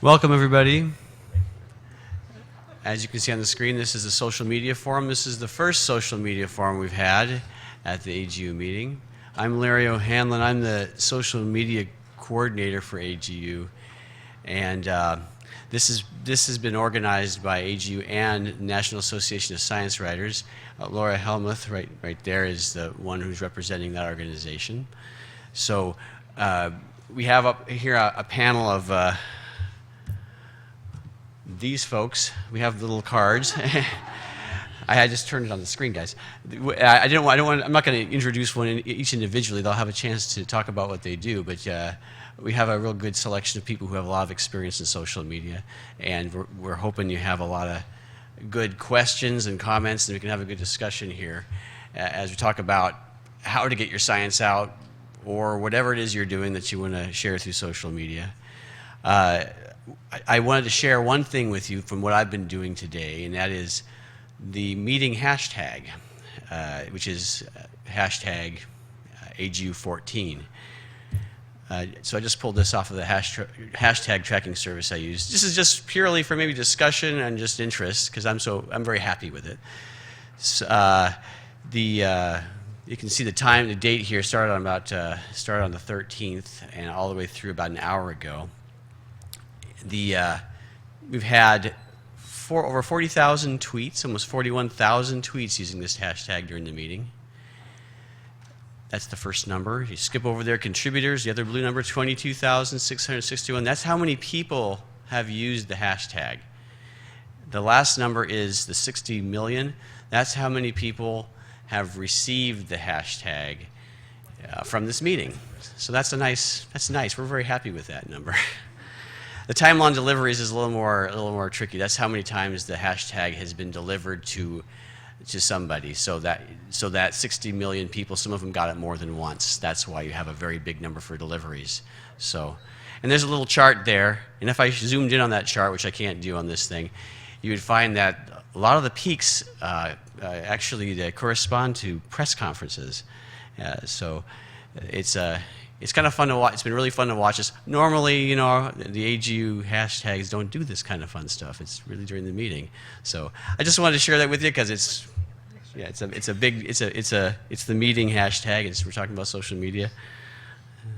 Welcome, everybody. As you can see on the screen, this is a social media forum. This is the first social media forum we've had at the AGU meeting. I'm Larry O'Hanlon. I'm the social media coordinator for AGU. And this has been organized by AGU and National Association of Science Writers. Laura Helmuth, right there, is the one who's representing that organization. So we have up here a panel of these folks. We have little cards. I just turned it on the screen, guys. I'm not going to introduce each individually. They'll have a chance to talk about what they do, but we have a real good selection of people who have a lot of experience in social media, and we're hoping you have a lot of good questions and comments, and we can have a good discussion here as we talk about how to get your science out, or whatever it is you're doing that you want to share through social media. I wanted to share one thing with you from what I've been doing today, and that is the meeting hashtag, which is hashtag AGU14. So I just pulled this off of the hashtag tracking service I use. This is just purely for maybe discussion and just interest, because I'm very happy with it. So, you can see the date here started on the 13th and all the way through about an hour ago. We've had over 40,000 tweets, almost 41,000 tweets using this hashtag during the meeting. That's the first number. You skip over there, contributors, the other blue number, 22,661. That's how many people have used the hashtag. The last number is the 60 million. That's how many people have received the hashtag from this meeting. So that's nice. We're very happy with that number. The time on deliveries is a little more tricky. That's how many times the hashtag has been delivered to somebody. So that 60 million people, some of them got it more than once. That's why you have a very big number for deliveries. So, and there's a little chart there. And if I zoomed in on that chart, which I can't do on this thing, you would find that a lot of the peaks actually they correspond to press conferences. So it's kind of fun to watch. It's been really fun to watch this. Normally, the AGU hashtags don't do this kind of fun stuff. It's really during the meeting. So I just wanted to share that with you because it's the meeting hashtag. We're talking about social media.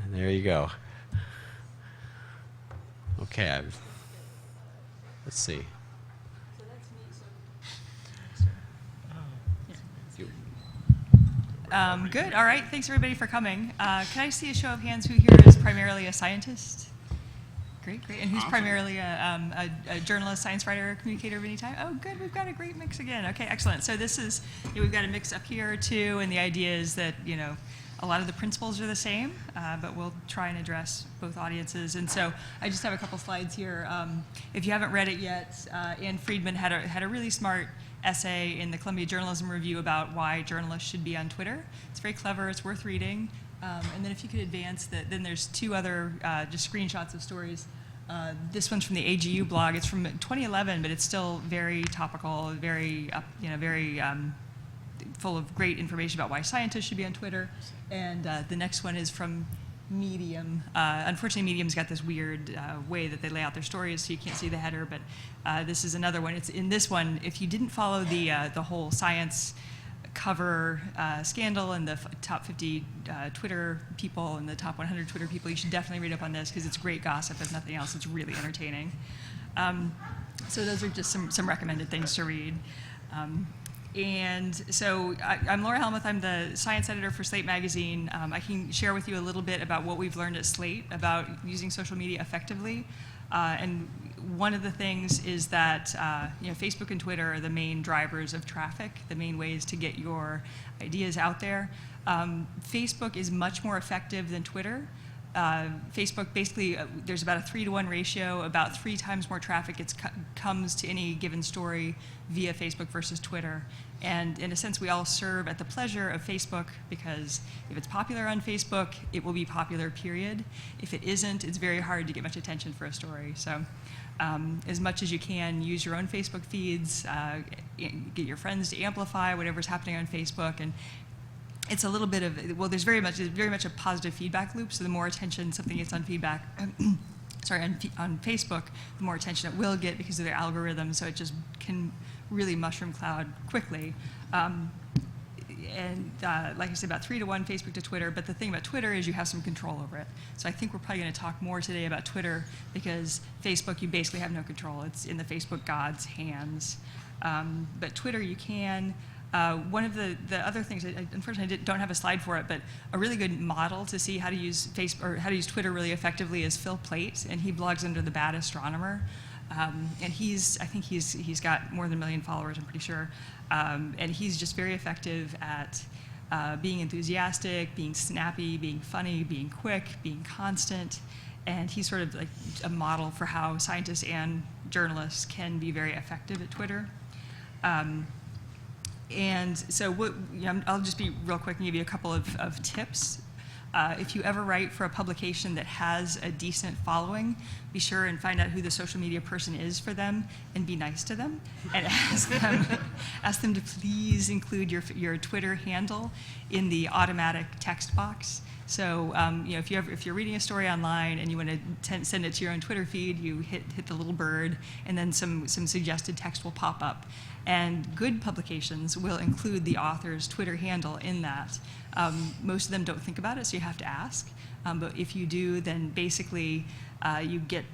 And there you go. Okay, let's see. Good. All right. Thanks, everybody, for coming. Can I see a show of hands who here is primarily a scientist? Great. And who's primarily a journalist, science writer, communicator of any type? Oh, good. We've got a great mix again. Okay, excellent. So this is, we've got a mix up here, too, and the idea is that, a lot of the principles are the same, but we'll try and address both audiences. And so I just have a couple slides here. If you haven't read it yet, Ann Friedman had a really smart essay in the Columbia Journalism Review about why journalists should be on Twitter. It's very clever. It's worth reading. And then if you could advance then there's two other just screenshots of stories. This one's from the AGU blog. It's from 2011, but it's still very topical, very full of great information about why scientists should be on Twitter. And the next one is from Medium. Unfortunately, Medium's got this weird way that they lay out their stories, so you can't see the header. But this is another one. It's in this one. If you didn't follow the whole science cover scandal and the top 50 Twitter people and the top 100 Twitter people, you should definitely read up on this because it's great gossip. If nothing else, it's really entertaining. So those are just some recommended things to read. And so I'm Laura Helmuth. I'm the science editor for Slate Magazine. I can share with you a little bit about what we've learned at Slate about using social media effectively. And one of the things is that Facebook and Twitter are the main drivers of traffic, the main ways to get your ideas out there. Facebook is much more effective than Twitter. Facebook basically, there's about a 3-to-1 ratio, about 3 times more traffic comes to any given story via Facebook versus Twitter. And in a sense, we all serve at the pleasure of Facebook because if it's popular on Facebook, it will be popular, period. If it isn't, it's very hard to get much attention for a story. So as much as you can, use your own Facebook feeds, get your friends to amplify whatever's happening on Facebook, and it's a little bit of, well, there's very much a positive feedback loop, so the more attention something gets on feedback, on Facebook, the more attention it will get because of their algorithm. So it just can really mushroom cloud quickly. Like I said, about 3-to-1 Facebook to Twitter. But the thing about Twitter is you have some control over it. So I think we're probably going to talk more today about Twitter because Facebook, you basically have no control. It's in the Facebook gods' hands. But Twitter, you can. One of the other things, unfortunately, I don't have a slide for it, but a really good model to see how to use how to use Twitter really effectively is Phil Plait, and he blogs under the Bad Astronomer. And I think he's got more than 1 million followers, I'm pretty sure. And he's just very effective at being enthusiastic, being snappy, being funny, being quick, being constant. And he's sort of like a model for how scientists and journalists can be very effective at Twitter. And so I'll just be real quick and give you a couple of tips. If you ever write for a publication that has a decent following, be sure and find out who the social media person is for them and be nice to them and ask them to please include your Twitter handle in the automatic text box. So if you're reading a story online and you want to send it to your own Twitter feed, you hit the little bird, and then some suggested text will pop up. And good publications will include the author's Twitter handle in that. Most of them don't think about it, so you have to ask. But if you do, then basically you get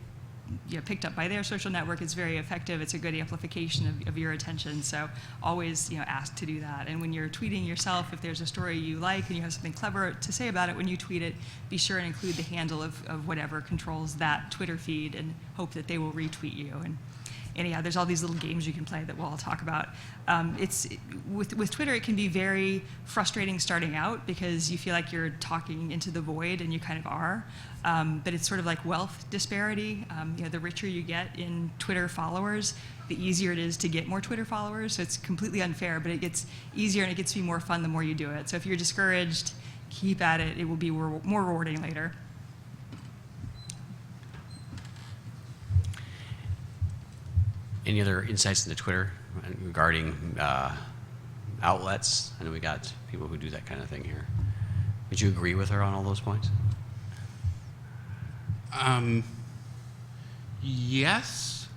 picked up by their social network. It's very effective. It's a good amplification of your attention. So always ask to do that. And when you're tweeting yourself, if there's a story you like and you have something clever to say about it, when you tweet it, be sure and include the handle of whatever controls that Twitter feed and hope that they will retweet you. And anyhow, there's all these little games you can play that we'll all talk about. With Twitter, it can be very frustrating starting out because you feel like you're talking into the void, and you kind of are. But it's sort of like wealth disparity. The richer you get in Twitter followers, the easier it is to get more Twitter followers. So it's completely unfair, but it gets easier and it gets to be more fun the more you do it. So if you're discouraged, keep at it. It will be more rewarding later. Any other insights into Twitter regarding outlets? I know we got people who do that kind of thing here. Would you agree with her on all those points? Yes,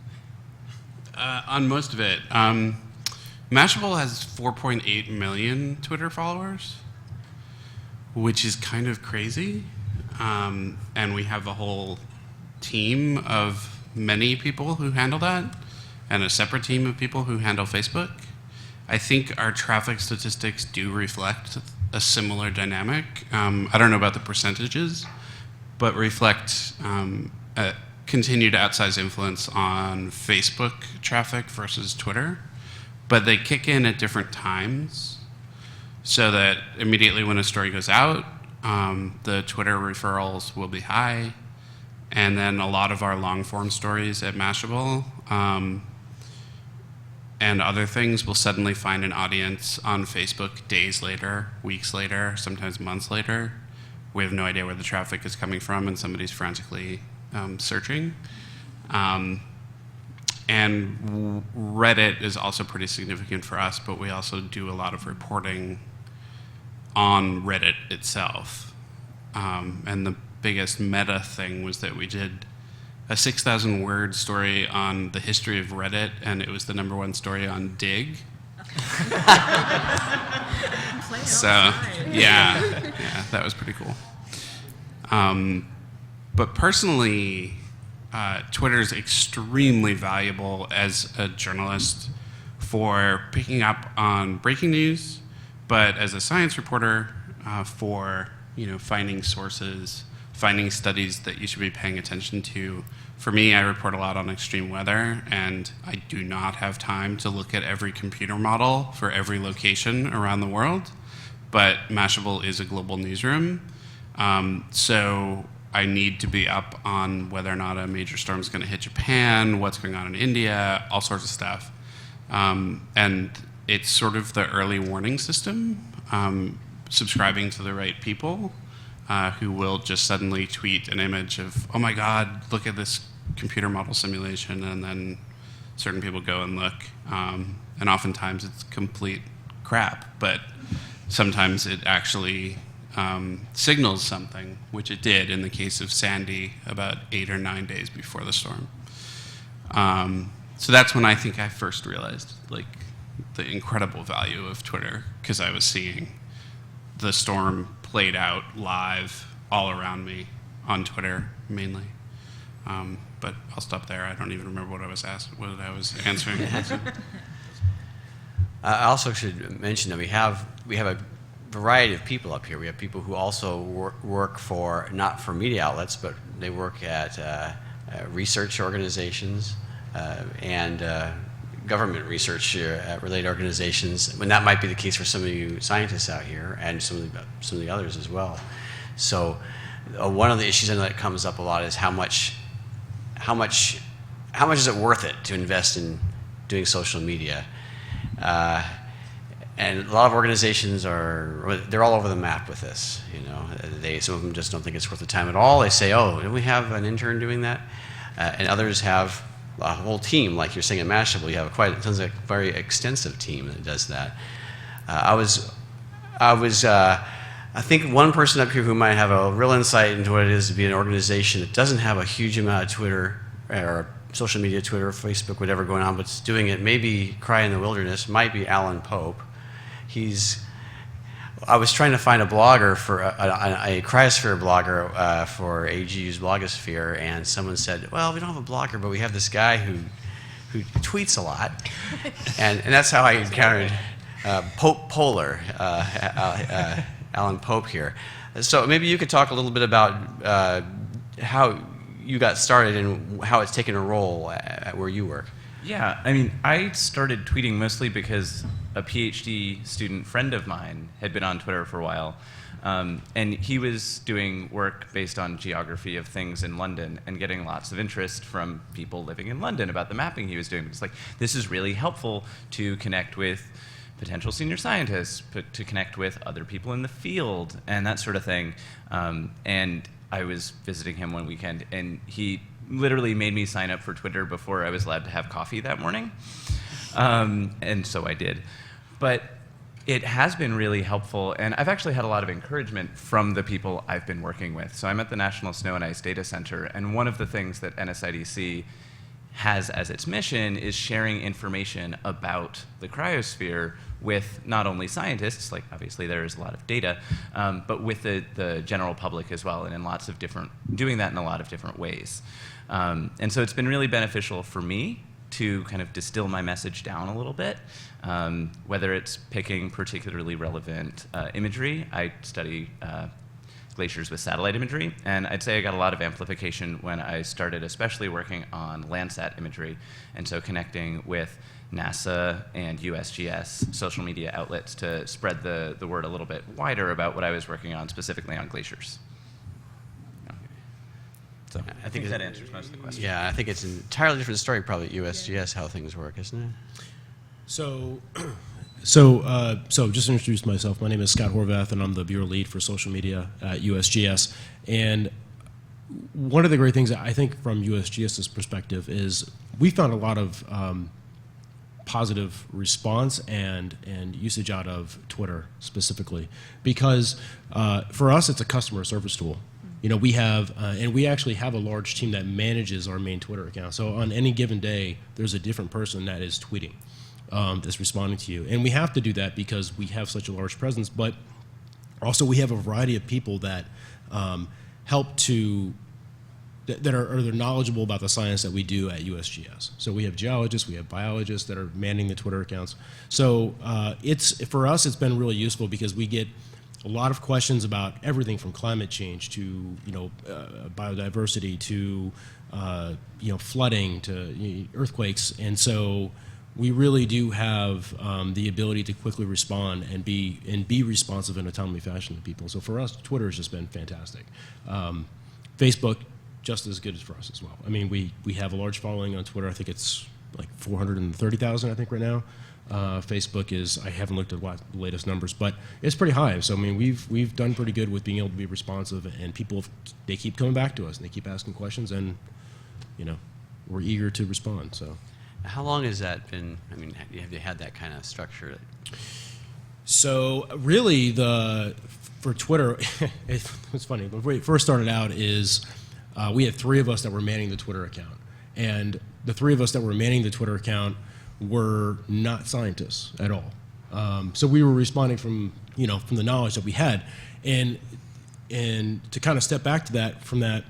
on most of it. Mashable has 4.8 million Twitter followers, which is kind of crazy. And we have a whole team of many people who handle that, and a separate team of people who handle Facebook. I think our traffic statistics do reflect a similar dynamic. I don't know about the percentages, but reflect a continued outsized influence on Facebook traffic versus Twitter. But they kick in at different times, so that immediately when a story goes out, the Twitter referrals will be high. And then a lot of our long form stories at Mashable and other things will suddenly find an audience on Facebook days later, weeks later, sometimes months later. We have no idea where the traffic is coming from, and somebody's frantically searching. And Reddit is also pretty significant for us, but we also do a lot of reporting on Reddit itself. And the biggest meta thing was that we did a 6,000 word story on the history of Reddit, and it was the #1 story on Dig. So yeah, that was pretty cool. But personally, Twitter is extremely valuable as a journalist for picking up on breaking news, but as a science reporter, for finding sources, finding studies that you should be paying attention to. For me, I report a lot on extreme weather, and I do not have time to look at every computer model for every location around the world, but Mashable is a global newsroom, so I need to be up on whether or not a major storm is going to hit Japan, what's going on in India, all sorts of stuff. And it's sort of the early warning system, subscribing to the right people, who will just suddenly tweet an image of, oh my God, look at this computer model simulation, and then certain people go and look. And oftentimes it's complete crap, but sometimes it actually signals something, which it did in the case of Sandy about 8 or 9 days before the storm. So that's when I think I first realized like the incredible value of Twitter, because I was seeing the storm played out live all around me on Twitter mainly. But I'll stop there. I don't even remember what I was answering. I also should mention that we have a variety of people up here. We have people who also work for, not for media outlets, but they work at research organizations and government research related organizations. And that might be the case for some of you scientists out here and some of the others as well. So one of the issues I know that comes up a lot is how much is it worth it to invest in doing social media? And a lot of organizations they're all over the map with this. Some of them just don't think it's worth the time at all. They say, "Oh, don't we have an intern doing that?" And others have a whole team, like you're saying at Mashable. You have it sounds like a very extensive team that does that. I think one person up here who might have a real insight into what it is to be an organization that doesn't have a huge amount of Twitter or social media, Twitter, Facebook, whatever going on, but it's doing it, maybe cry in the wilderness, might be Alan Pope. I was trying to find a blogger for a cryosphere blogger for AGU's blogosphere, and someone said, "Well, we don't have a blogger, but we have this guy who tweets a lot," and that's how I encountered Pope Polar, Alan Pope here. So maybe you could talk a little bit about how you got started and how it's taken a role at where you work. Yeah, I mean, I started tweeting mostly because a PhD student friend of mine had been on Twitter for a while, and he was doing work based on geography of things in London and getting lots of interest from people living in London about the mapping he was doing. It's like, this is really helpful to connect with potential senior scientists, to connect with other people in the field, and that sort of thing. And I was visiting him one weekend, and he literally made me sign up for Twitter before I was allowed to have coffee that morning. And so I did. But it has been really helpful, and I've actually had a lot of encouragement from the people I've been working with. So I'm at the National Snow and Ice Data Center, and one of the things that NSIDC has as its mission is sharing information about the cryosphere with not only scientists, like obviously there is a lot of data, but with the general public as well, and doing that in a lot of different ways. And so it's been really beneficial for me to kind of distill my message down a little bit, whether it's picking particularly relevant imagery. I study glaciers with satellite imagery, and I'd say I got a lot of amplification when I started especially working on Landsat imagery, and so connecting with NASA and USGS social media outlets to spread the word a little bit wider about what I was working on, specifically on glaciers. So I think that answers most of the questions. Yeah, I think it's an entirely different story probably at USGS how things work, isn't it? So just to introduce myself, my name is Scott Horvath, and I'm the bureau lead for social media at USGS. And one of the great things I think from USGS's perspective is we found a lot of positive response and usage out of Twitter specifically, because for us it's a customer service tool. We have, and we actually have a large team that manages our main Twitter account. So on any given day, there's a different person that is tweeting, that's responding to you. And we have to do that because we have such a large presence, but also we have a variety of people that help to, that are knowledgeable about the science that we do at USGS. So we have geologists, we have biologists that are manning the Twitter accounts. So for us, it's been really useful because we get a lot of questions about everything from climate change to biodiversity to flooding to earthquakes, and so we really do have the ability to quickly respond and be responsive in a timely fashion to people. So for us, Twitter has just been fantastic. Facebook, just as good as for us as well. I mean, we have a large following on Twitter. I think it's like 430,000, I think, right now. Facebook is, I haven't looked at the latest numbers, but it's pretty high. So I mean, we've done pretty good with being able to be responsive, and people, they keep coming back to us and they keep asking questions, and we're eager to respond. So how long has that been? I mean, have you had that kind of structure? So really, for Twitter, it's funny. When we first started out, we had 3 of us that were manning the Twitter account, and the 3 of us that were manning the Twitter account were not scientists at all. So we were responding from the knowledge that we had, and to kind of step back to that from that.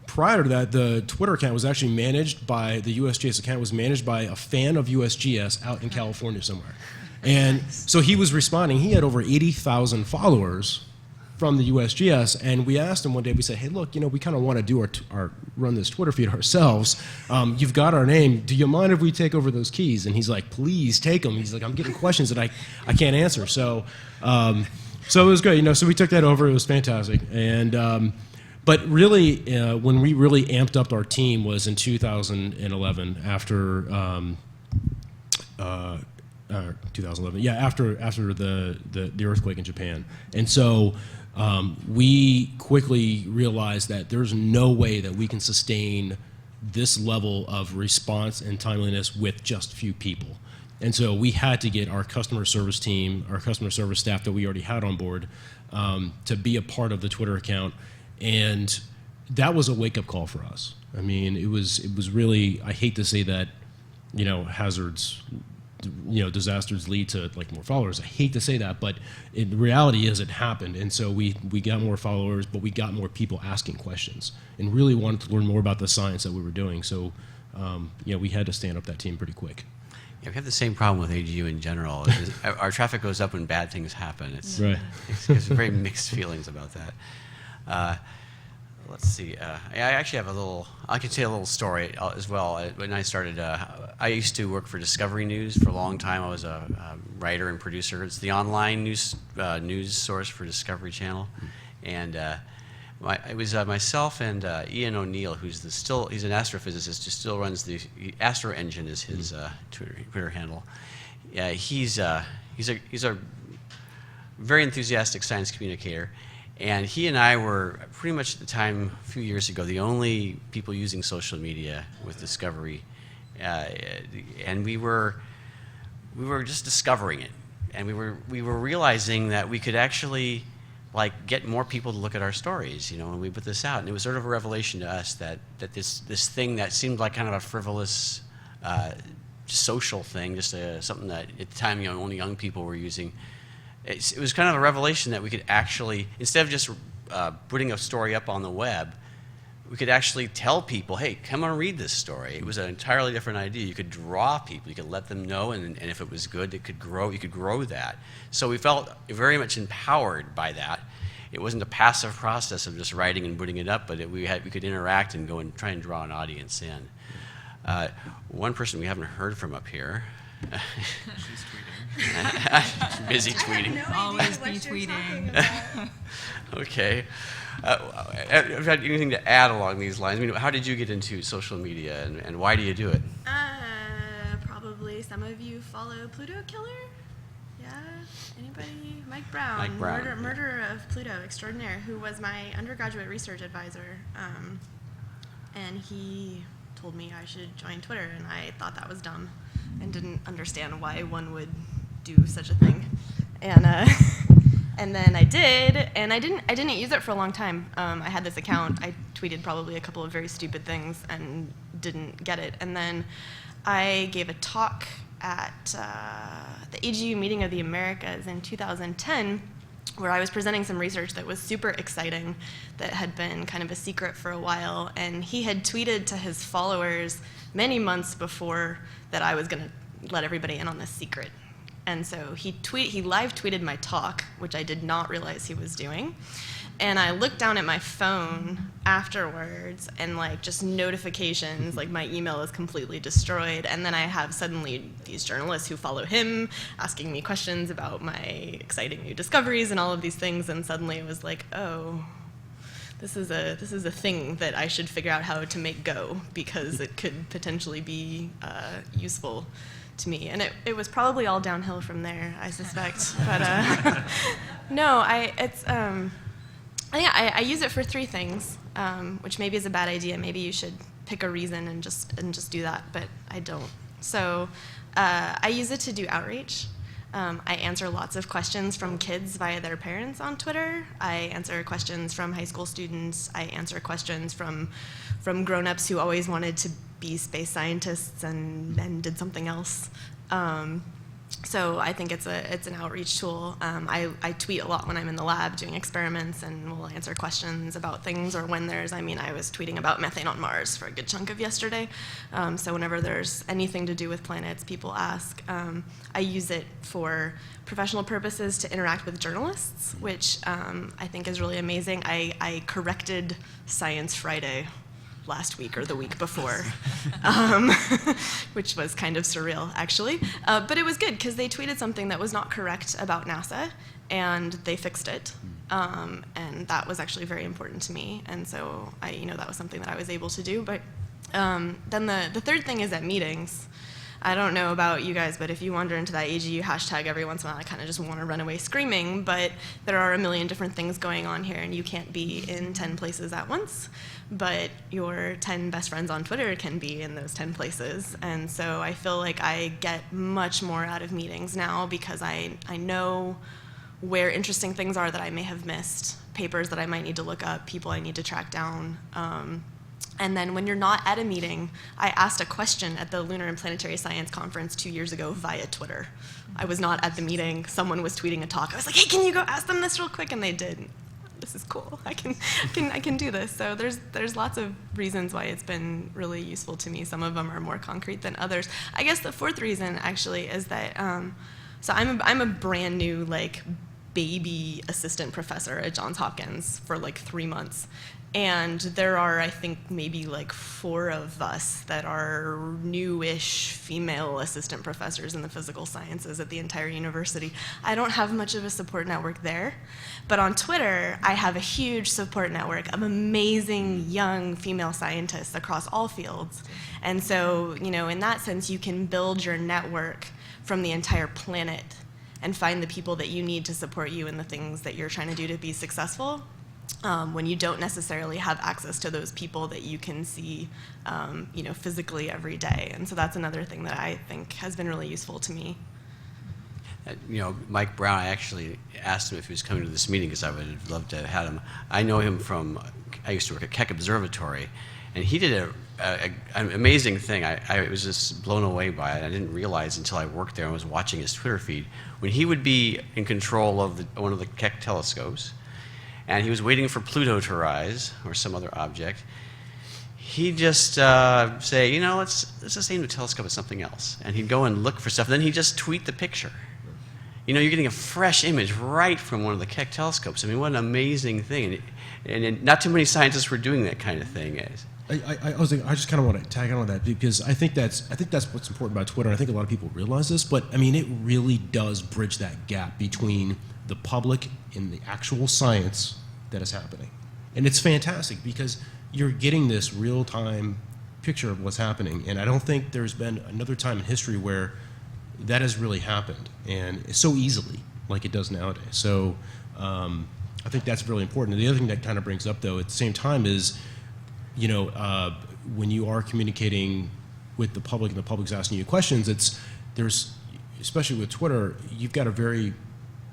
Prior to that, the Twitter account was actually managed by the USGS account was managed by a fan of USGS out in California somewhere. And so he was responding. He had over 80,000 followers from the USGS, and we asked him one day. We said, "Hey, look, we kind of want to do our run this Twitter feed ourselves. You've got our name. Do you mind if we take over those keys?" And he's like, "Please take them." He's like, "I'm getting questions that I can't answer." So it was great. So we took that over. It was fantastic. And but really, when we really amped up our team was in 2011 after 2011. Yeah, after the earthquake in Japan. And so we quickly realized that there's no way that we can sustain this level of response and timeliness with just few people. And so we had to get our customer service team, our customer service staff that we already had on board, to be a part of the Twitter account. And that was a wake-up call for us. I mean, it was really, I hate to say that, hazards, disasters lead to more followers. I hate to say that, but the reality is it happened. And so we got more followers, but we got more people asking questions and really wanted to learn more about the science that we were doing. So, we had to stand up that team pretty quick. Yeah, we have the same problem with AGU in general. Our traffic goes up when bad things happen. It's very mixed feelings about that. Let's see. I actually have I can say a little story as well. When I started, I used to work for Discovery News for a long time. I was a writer and producer. It's the online news source for Discovery Channel. And it was myself and Ian O'Neill, he's an astrophysicist who still runs the Astro Engine is his Twitter handle. He's a very enthusiastic science communicator. And he and I were pretty much at the time, a few years ago, the only people using social media with Discovery. And we were just discovering it. And we were realizing that we could actually get more people to look at our stories, when we put this out. And it was sort of a revelation to us that this thing that seemed like kind of a frivolous social thing, just something that at the time only young people were using. It was kind of a revelation that we could actually, instead of just putting a story up on the web, we could actually tell people, hey, come and read this story. It was an entirely different idea. You could draw people. You could let them know, and if it was good, it could grow. You could grow that. So we felt very much empowered by that. It wasn't a passive process of just writing and putting it up, but we could interact and go and try and draw an audience in. One person we haven't heard from up here. She's tweeting. Busy tweeting. Always be tweeting. Okay. Have you had anything to add along these lines? I mean, how did you get into social media, and why do you do it? Probably some of you follow Pluto Killer. Yeah, anybody? Mike Brown. Mike Brown. Murderer of Pluto extraordinaire, who was my undergraduate research advisor, and he told me I should join Twitter, and I thought that was dumb, and didn't understand why one would do such a thing, and then I did, and I didn't use it for a long time. I had this account. I tweeted probably a couple of very stupid things and didn't get it, and then I gave a talk at the AGU Meeting of the Americas in 2010, where I was presenting some research that was super exciting, that had been kind of a secret for a while, and he had tweeted to his followers many months before that I was going to let everybody in on this secret. And so he live tweeted my talk, which I did not realize he was doing. And I looked down at my phone afterwards, and just notifications, my email is completely destroyed. And then I have suddenly these journalists who follow him asking me questions about my exciting new discoveries and all of these things. And suddenly it was like, oh, this is a thing that I should figure out how to make go, because it could potentially be useful to me. And it was probably all downhill from there, I suspect. But no, I use it for 3 things, which maybe is a bad idea. Maybe you should pick a reason and just do that, but I don't. So I use it to do outreach. I answer lots of questions from kids via their parents on Twitter. I answer questions from high school students. I answer questions from grown-ups who always wanted to be space scientists and did something else. So I think it's an outreach tool. I tweet a lot when I'm in the lab doing experiments, and will answer questions about things, or when I was tweeting about methane on Mars for a good chunk of yesterday. So whenever there's anything to do with planets, people ask. I use it for professional purposes to interact with journalists, which I think is really amazing. I corrected Science Friday last week or the week before, which was kind of surreal, actually. But it was good because they tweeted something that was not correct about NASA, and they fixed it. And that was actually very important to me. And so that was something that I was able to do. But then the third thing is at meetings. I don't know about you guys, but if you wander into that AGU hashtag every once in a while, I kind of just want to run away screaming. But there are a million different things going on here, and you can't be in 10 places at once. But your 10 best friends on Twitter can be in those 10 places. And so I feel like I get much more out of meetings now because I know where interesting things are that I may have missed, papers that I might need to look up, people I need to track down. And then when you're not at a meeting, I asked a question at the Lunar and Planetary Science Conference 2 years ago via Twitter. I was not at the meeting. Someone was tweeting a talk. I was like, hey, can you go ask them this real quick? And they did. This is cool. I can do this. So there's lots of reasons why it's been really useful to me. Some of them are more concrete than others. I guess the fourth reason actually is that so I'm a brand new baby assistant professor at Johns Hopkins for 3 months. And there are, I think, maybe 4 of us that are newish female assistant professors in the physical sciences at the entire university. I don't have much of a support network there, but on Twitter, I have a huge support network of amazing young female scientists across all fields. And so, in that sense, you can build your network from the entire planet and find the people that you need to support you in the things that you're trying to do to be successful. When you don't necessarily have access to those people that you can see, physically every day. And so that's another thing that I think has been really useful to me. Mike Brown, I actually asked him if he was coming to this meeting because I would have loved to have had him. I know him I used to work at Keck Observatory, and he did an amazing thing. I was just blown away by it. I didn't realize until I worked there and was watching his Twitter feed. When he would be in control of one of the Keck telescopes, and he was waiting for Pluto to rise, or some other object, he'd just say, let's just aim the telescope at something else. And he'd go and look for stuff, and then he'd just tweet the picture. You're getting a fresh image right from one of the Keck telescopes. I mean, what an amazing thing. And not too many scientists were doing that kind of thing. I just kind of want to tag on with that because I think that's what's important about Twitter. I think a lot of people realize this, but I mean, it really does bridge that gap between the public and the actual science that is happening. And it's fantastic because you're getting this real-time picture of what's happening. And I don't think there's been another time in history where that has really happened, and so easily like it does nowadays. So I think that's really important. And the other thing that kind of brings up, though, at the same time is, when you are communicating with the public and the public's asking you questions, there's, especially with Twitter, you've got a very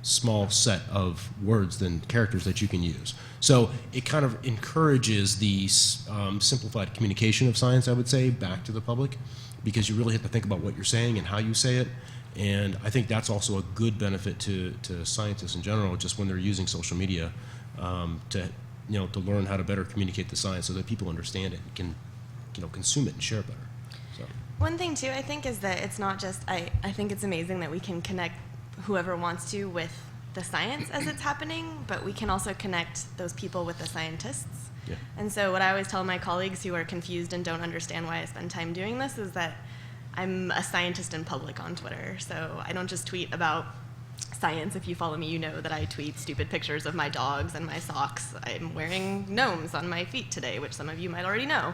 small set of words and characters that you can use. So it kind of encourages the simplified communication of science, I would say, back to the public, because you really have to think about what you're saying and how you say it. And I think that's also a good benefit to scientists in general, just when they're using social media to learn how to better communicate the science so that people understand it and can consume it and share it better. So. One thing too, I think, is that it's not just, I think it's amazing that we can connect whoever wants to with the science as it's happening, but we can also connect those people with the scientists. Yeah. And so what I always tell my colleagues who are confused and don't understand why I spend time doing this is that I'm a scientist in public on Twitter. So I don't just tweet about science. If you follow me, you know that I tweet stupid pictures of my dogs and my socks. I'm wearing gnomes on my feet today, which some of you might already know.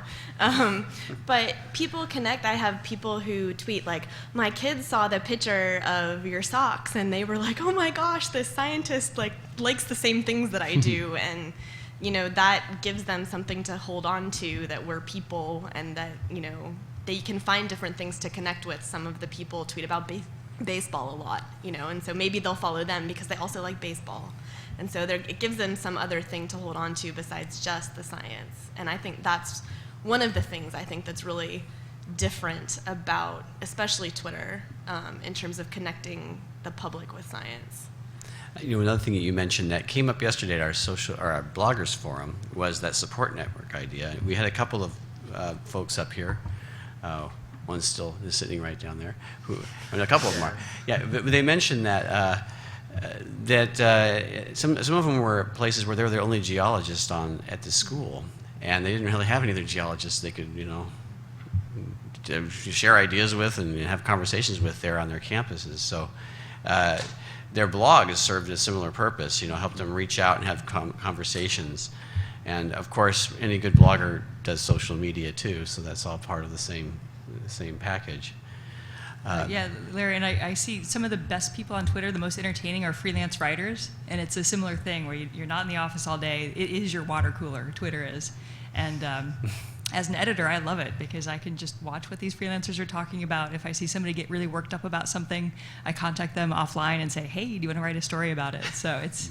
But people connect. I have people who tweet like, my kids saw the picture of your socks and they were like, oh my gosh, this scientist likes the same things that I do. And that gives them something to hold on to, that we're people, and that they can find different things to connect with. Some of the people tweet about baseball a lot, and so maybe they'll follow them because they also like baseball. And so it gives them some other thing to hold on to besides just the science. And I think that's one of the things I think that's really different about, especially Twitter, in terms of connecting the public with science. Another thing that you mentioned that came up yesterday at our bloggers forum was that support network idea. We had a couple of folks up here. One's still is sitting right down there. A couple of them are. Yeah, but they mentioned that some of them were places where they were the only geologists at the school, and they didn't really have any other geologists they could, to share ideas with and have conversations with there on their campuses. So their blog has served a similar purpose, help them reach out and have conversations. And of course, any good blogger does social media too, so that's all part of the same package. Yeah, Larry, and I see some of the best people on Twitter, the most entertaining, are freelance writers, and it's a similar thing where you're not in the office all day. It is your water cooler, Twitter is. And as an editor, I love it because I can just watch what these freelancers are talking about. If I see somebody get really worked up about something, I contact them offline and say, hey, do you want to write a story about it? So it's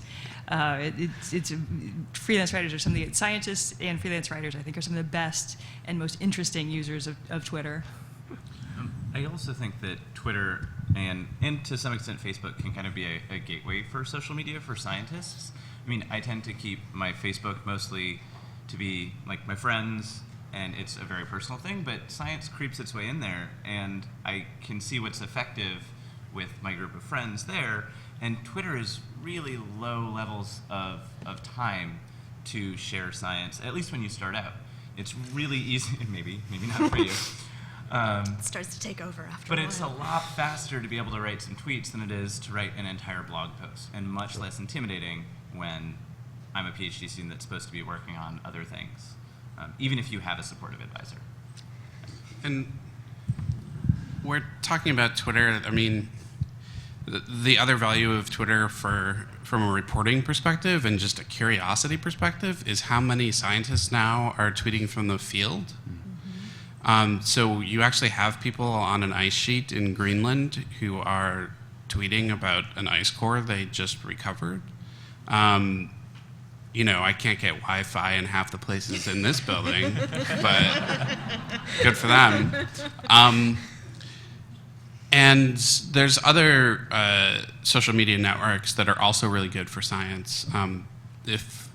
freelance writers are some of the scientists and freelance writers, I think, are some of the best and most interesting users of Twitter. I also think that Twitter and to some extent Facebook can kind of be a gateway for social media for scientists. I mean, I tend to keep my Facebook mostly to be like my friends, and it's a very personal thing, but science creeps its way in there, and I can see what's effective with my group of friends there, and Twitter is really low levels of time to share science, at least when you start out. It's really easy, maybe not for you. It starts to take over after But a while. it's a lot faster to be able to write some tweets than it is to write an entire blog post, and much less intimidating when I'm a PhD student that's supposed to be working on other things, even if you have a supportive advisor. And we're talking about Twitter. I mean, the other value of Twitter from a reporting perspective and just a curiosity perspective is how many scientists now are tweeting from the field. So you actually have people on an ice sheet in Greenland who are tweeting about an ice core they just recovered. I can't get Wi-Fi in half the places in this building, but good for them. And there's other social media networks that are also really good for science. If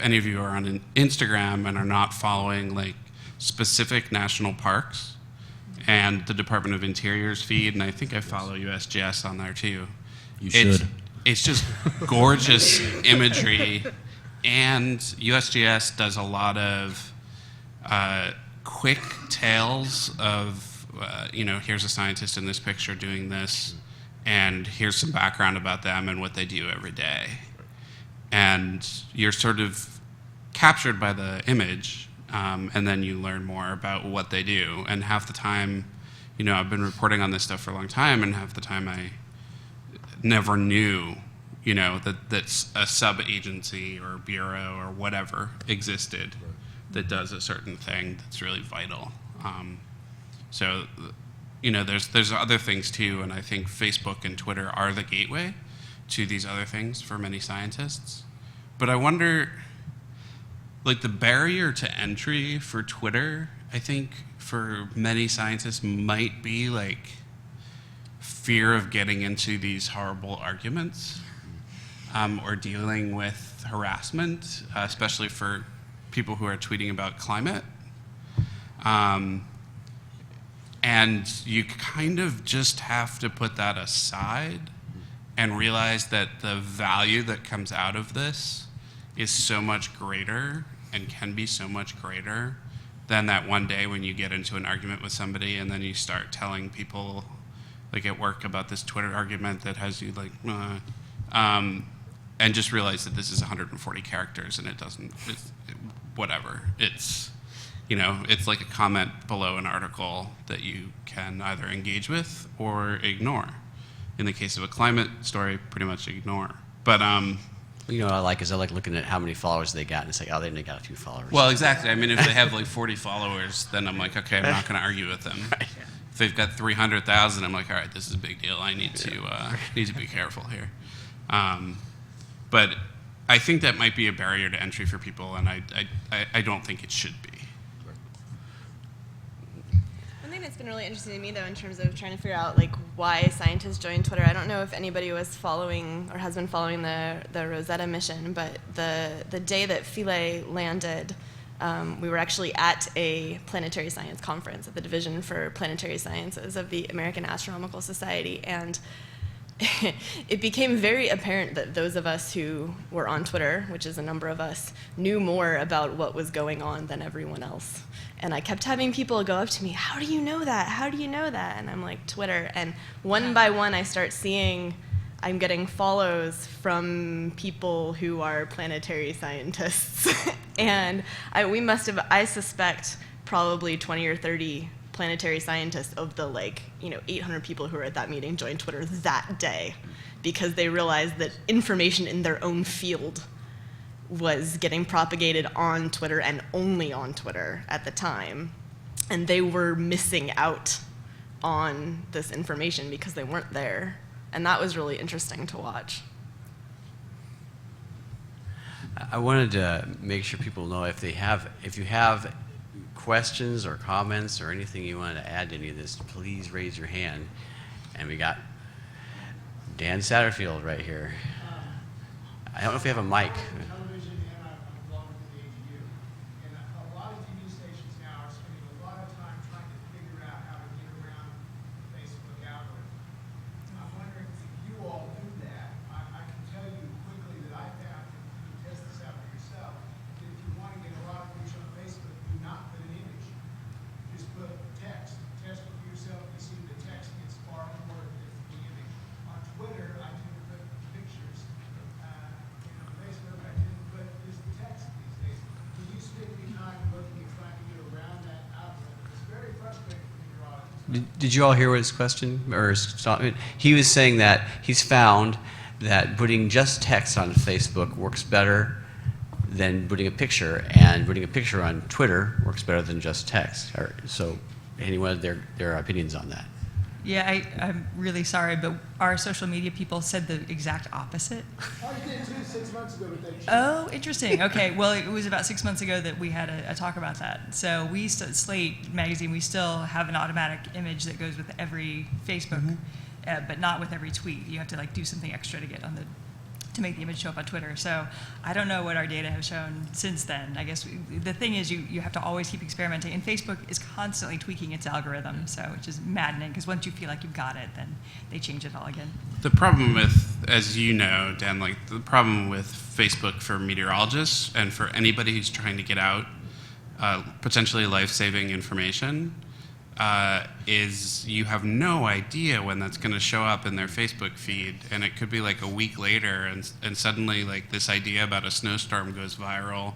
any of you are on Instagram and are not following specific national parks and the Department of Interior's feed, and I think I follow USGS on there too. You should. It's just gorgeous imagery, and USGS does a lot of quick tales of, here's a scientist in this picture doing this, and here's some background about them and what they do every day. And you're sort of captured by the image, and then you learn more about what they do. And half the time, I've been reporting on this stuff for a long time, and half the time I never knew, that a sub-agency or bureau or whatever existed that does a certain thing that's really vital. There's other things too, and I think Facebook and Twitter are the gateway to these other things for many scientists. But I wonder, the barrier to entry for Twitter, I think for many scientists might be fear of getting into these horrible arguments or dealing with harassment, especially for people who are tweeting about climate. And you kind of just have to put that aside and realize that the value that comes out of this is so much greater and can be so much greater than that one day when you get into an argument with somebody and then you start telling people at work about this Twitter argument that has you and just realize that this is 140 characters and whatever. It's like a comment below an article that you can either engage with or ignore. In the case of a climate story, pretty much ignore. But what I like looking at how many followers they got, and it's they only got a few followers. Well, exactly. I mean, if they have 40 followers, then I'm okay, I'm not going to argue with them. Right. If they've got 300,000, I'm like, all right, this is a big deal. I need to be careful here. But I think that might be a barrier to entry for people, and I don't think it should be. One thing that's been really interesting to me, though, in terms of trying to figure out like why scientists joined Twitter, I don't know if anybody was following or has been following the Rosetta mission, but the day that Philae landed, we were actually at a planetary science conference at the Division for Planetary Sciences of the American Astronomical Society, and it became very apparent that those of us who were on Twitter, which is a number of us, knew more about what was going on than everyone else. And I kept having people go up to me, how do you know that? How do you know that? And I'm like, Twitter. And one by one, I start seeing I'm getting follows from people who are planetary scientists. And I suspect probably 20 or 30 planetary scientists of the 800 people who were at that meeting joined Twitter that day because they realized that information in their own field was getting propagated on Twitter and only on Twitter at the time. And they were missing out on this information because they weren't there. And that was really interesting to watch. I wanted to make sure people know if you have questions or comments or anything you wanted to add to any of this, please raise your hand. And we got Dan Satterfield right here. I don't know if we have a mic. Television, and I'm belong to the AGU. And a lot of TV stations now are spending a lot of time trying to figure out how to get around the Facebook algorithm. I'm wondering if you all do that. I can tell you quickly that I found, you can test this out for yourself, that if you want to get a lot of reach on Facebook, do not put an image. Just put text. Test it for yourself. You see the text gets far more than the image. On Twitter, I tend to put pictures. Facebook, I tend to put just the text these days. Can you spend any time looking and trying to get around that algorithm? It's very frustrating for your audience. Did you all hear his question or his statement? He was saying that he's found that putting just text on Facebook works better than putting a picture, and putting a picture on Twitter works better than just text. So anyone their opinions on that? Yeah, I'm really sorry, but our social media people said the exact opposite. I did too 6 months ago, but they changed. Oh, interesting. Okay, well, it was about 6 months ago that we had a talk about that. So we Slate magazine, we still have an automatic image that goes with every Facebook, but not with every tweet. You have to do something extra to make the image show up on Twitter. So I don't know what our data have shown since then. I guess the thing is you have to always keep experimenting, and Facebook is constantly tweaking its algorithm, so which is maddening because once you feel like you've got it, then they change it all again. The problem with, as you know, Dan, the problem with Facebook for meteorologists and for anybody who's trying to get out potentially life-saving information is you have no idea when that's going to show up in their Facebook feed, and it could be a week later, and suddenly this idea about a snowstorm goes viral,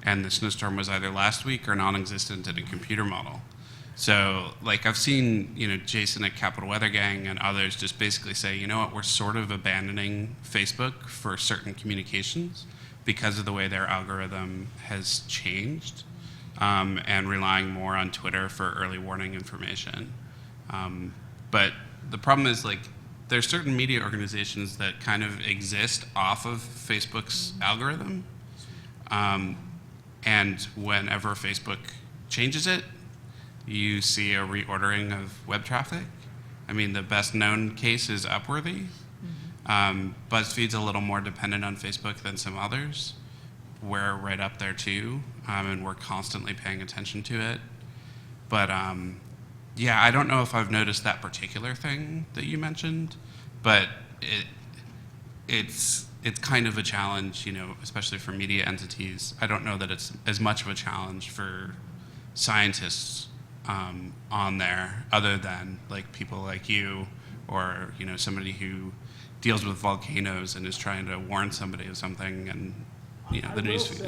and the snowstorm was either last week or non-existent in a computer model. So I've seen Jason at Capital Weather Gang and others just basically say, you know what, we're sort of abandoning Facebook for certain communications because of the way their algorithm has changed. And relying more on Twitter for early warning information. But the problem is there's certain media organizations that kind of exist off of Facebook's algorithm. And whenever Facebook changes it, you see a reordering of web traffic. I mean, the best known case is Upworthy. BuzzFeed's a little more dependent on Facebook than some others. We're right up there too, and we're constantly paying attention to it. But yeah, I don't know if I've noticed that particular thing that you mentioned, but it's kind of a challenge, especially for media entities. I don't know that it's as much of a challenge for scientists on there, other than people like you, or somebody who deals with volcanoes and is trying to warn somebody of something, and the news feed.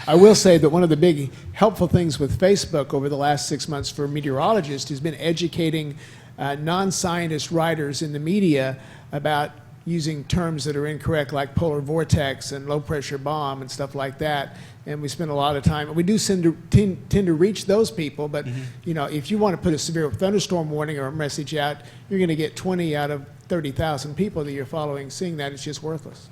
I will say that one of the big helpful things with Facebook over the last 6 months for meteorologists has been educating non-scientist writers in the media about using terms that are incorrect, like polar vortex and low pressure bomb and stuff like that. And we spend a lot of time. We do tend to reach those people, but you know, if you want to put a severe thunderstorm warning or a message out, you're going to get 20 out of 30,000 people that you're following seeing that. It's just worthless.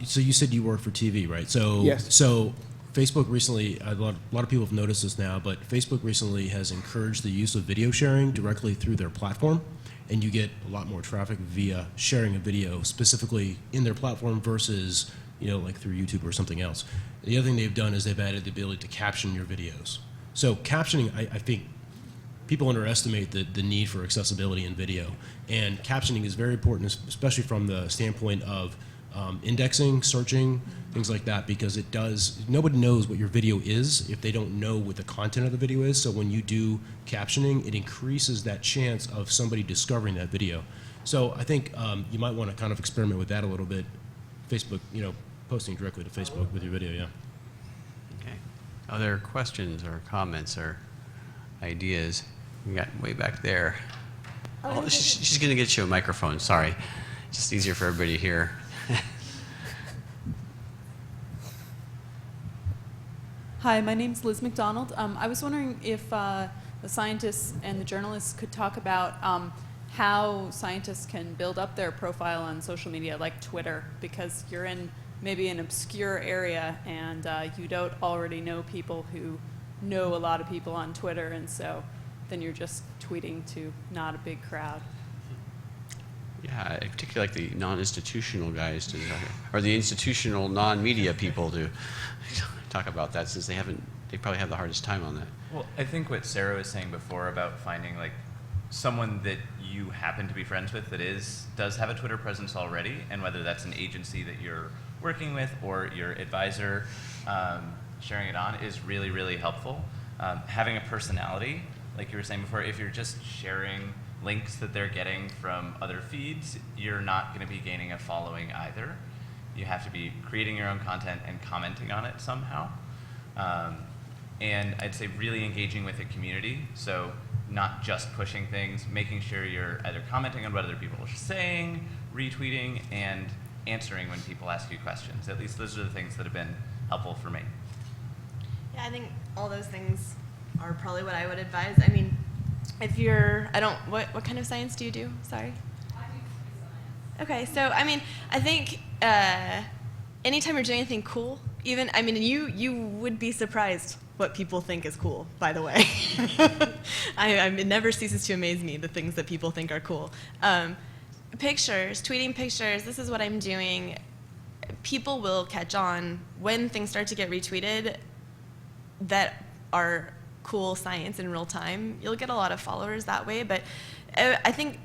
So you said you work for TV, right? So Yes. So Facebook recently, a lot of people have noticed this now, but Facebook recently has encouraged the use of video sharing directly through their platform, and you get a lot more traffic via sharing a video specifically in their platform versus, you know, like through YouTube or something else. The other thing they've done is they've added the ability to caption your videos. So captioning, I think people underestimate the need for accessibility in video, and captioning is very important, especially from the standpoint of indexing, searching, things like that, because it does, nobody knows what your video is if they don't know what the content of the video is. So when you do captioning, it increases that chance of somebody discovering that video. So I think you might want to kind of experiment with that a little bit. Facebook, you know, posting directly to Facebook with your video, yeah. Okay. Other questions or comments or ideas? We got way back there. Oh, she's going to get you a microphone. Sorry. Just easier for everybody to hear. Hi, my name's Liz McDonald. I was wondering if the scientists and the journalists could talk about how scientists can build up their profile on social media like Twitter, because you're in maybe an obscure area and you don't already know people who know a lot of people on Twitter, and so then you're just tweeting to not a big crowd. Yeah, I particularly like the non-institutional guys to, or the institutional non-media people to talk about that, since they probably have the hardest time on that. Well, I think what Sarah was saying before about finding like someone that you happen to be friends with that does have a Twitter presence already, and whether that's an agency that you're working with or your advisor, sharing it on is really, really helpful. Having a personality, like you were saying before, if you're just sharing links that they're getting from other feeds, you're not going to be gaining a following either. You have to be creating your own content and commenting on it somehow. And I'd say really engaging with the community. So not just pushing things, making sure you're either commenting on what other people are saying, retweeting, and answering when people ask you questions. At least those are the things that have been helpful for me. Yeah, I think all those things are probably what I would advise. I mean, if you're, what kind of science do you do? Sorry. Okay, so I mean, I think anytime you're doing anything cool, even, I mean, you would be surprised what people think is cool, by the way. It never ceases to amaze me, the things that people think are cool. Pictures, tweeting pictures, this is what I'm doing. People will catch on when things start to get retweeted that are cool science in real time. You'll get a lot of followers that way, but I think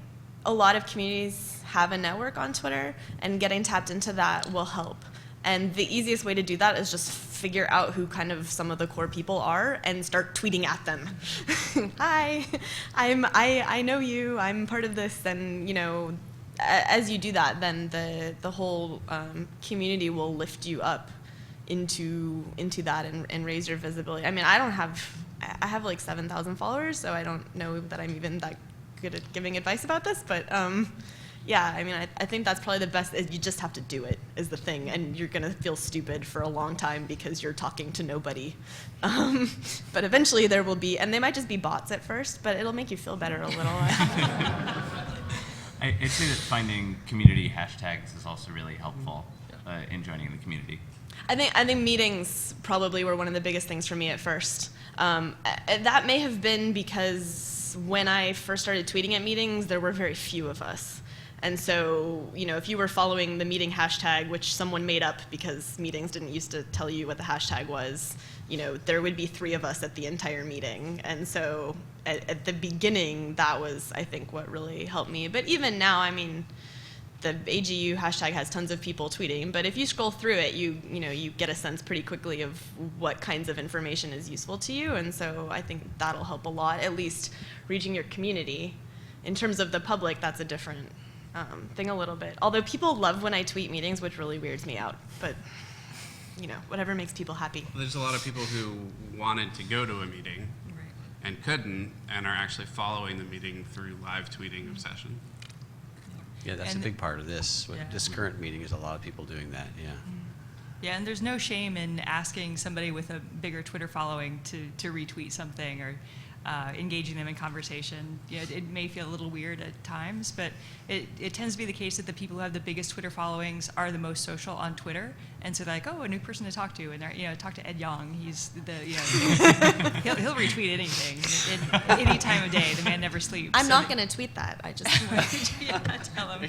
a lot of communities have a network on Twitter, and getting tapped into that will help. And the easiest way to do that is just figure out who kind of some of the core people are and start tweeting at them. Hi, I know you, I'm part of this, and you know, as you do that, then the whole community will lift you up into that and raise your visibility. I mean, I have like 7,000 followers, so I don't know that I'm even that good at giving advice about this, but yeah, I mean, I think that's probably the best. You just have to do it, is the thing, and you're gonna feel stupid for a long time because you're talking to nobody. But eventually there will be, and they might just be bots at first, but it'll make you feel better a little. I'd say that finding community hashtags is also really helpful in joining the community. I think meetings probably were one of the biggest things for me at first. That may have been because when I first started tweeting at meetings, there were very few of us. And so, you know, if you were following the meeting hashtag, which someone made up because meetings didn't used to tell you what the hashtag was, you know, there would be 3 of us at the entire meeting. And so at the beginning, that was, I think, what really helped me. But even now, I mean, the AGU hashtag has tons of people tweeting, but if you scroll through it, you get a sense pretty quickly of what kinds of information is useful to you. And so I think that'll help a lot, at least reaching your community. In terms of the public, that's a different thing a little bit. Although people love when I tweet meetings, which really weirds me out. But, you know, whatever makes people happy. There's a lot of people who wanted to go to a meeting and couldn't, and are actually following the meeting through live tweeting of session. Yeah, that's a And- big part of this. Yeah. This current meeting is a lot of people doing that, yeah. Yeah, and there's no shame in asking somebody with a bigger Twitter following to retweet something or engaging them in conversation. You know, it may feel a little weird at times, but it tends to be the case that the people who have the biggest Twitter followings are the most social on Twitter, and so they're like, oh, a new person to talk to, and they're, you know, talk to Ed Yong. He's he'll retweet anything, any time of day. The man never sleeps. I'm So not going to tweet that. I just. yeah, tell him.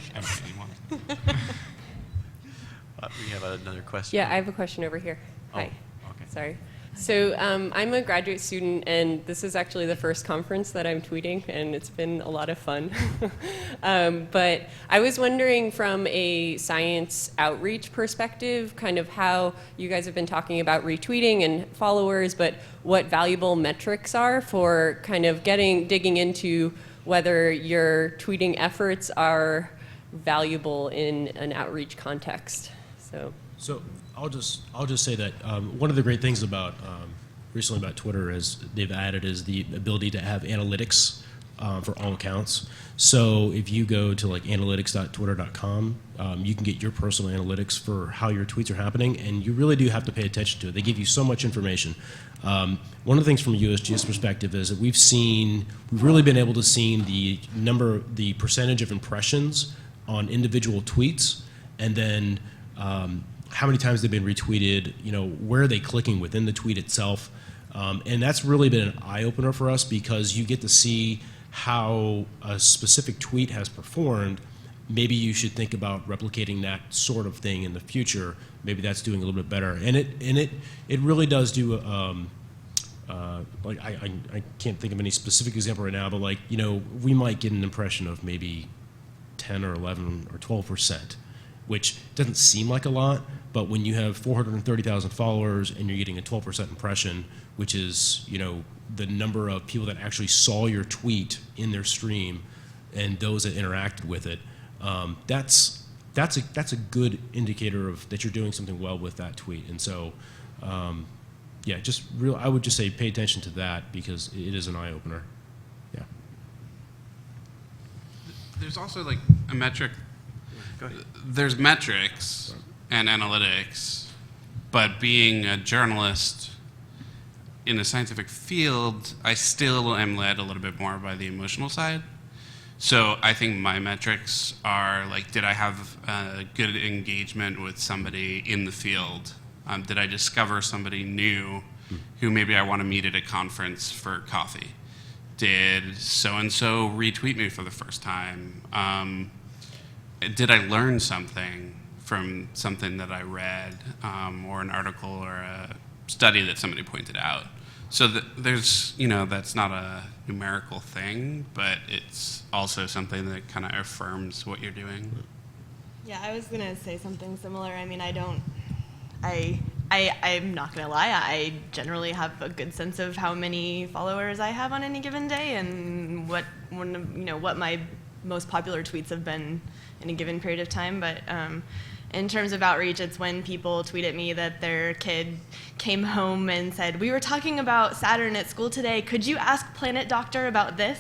We have another question. Yeah, I have a question over here. Oh, Hi. okay. Sorry. So I'm a graduate student, and this is actually the first conference that I'm tweeting, and it's been a lot of fun. But I was wondering from a science outreach perspective, kind of how you guys have been talking about retweeting and followers, but what valuable metrics are for kind of digging into whether your tweeting efforts are valuable in an outreach context. So I'll just say that one of the great things about recently about Twitter is they've added is the ability to have analytics for all accounts. So if you go to like analytics.twitter.com, you can get your personal analytics for how your tweets are happening, and you really do have to pay attention to it. They give you so much information. One of the things from a USGS perspective is that we've really been able to see the percentage of impressions on individual tweets, and then how many times they've been retweeted, you know, where are they clicking within the tweet itself. And that's really been an eye-opener for us because you get to see how a specific tweet has performed. Maybe you should think about replicating that sort of thing in the future. Maybe that's doing a little bit better. And it really does do, like I can't think of any specific example right now, but like, you know, we might get an impression of maybe 10 or 11 or 12%, which doesn't seem like a lot, but when you have 430,000 followers and you're getting a 12% impression, which is, you know, the number of people that actually saw your tweet in their stream and those that interacted with it, that's a good indicator of that you're doing something well with that tweet. And so, yeah, I would just say pay attention to that because it is an eye opener. Yeah. There's also like a metric. Go ahead. There's metrics and analytics, but being a journalist in a scientific field, I still am led a little bit more by the emotional side. So I think my metrics are like, did I have a good engagement with somebody in the field? Did I discover somebody new who maybe I want to meet at a conference for coffee? Did so-and-so retweet me for the first time? Did I learn something from something that I read, or an article or a study that somebody pointed out? So there's, you know, that's not a numerical thing, but it's also something that kind of affirms what you're doing. Yeah, I was gonna say something similar. I mean, I'm not gonna lie. I generally have a good sense of how many followers I have on any given day, and what my most popular tweets have been in a given period of time. But in terms of outreach, it's when people tweet at me that their kid came home and said, "We were talking about Saturn at school today. Could you ask Planet Doctor about this?"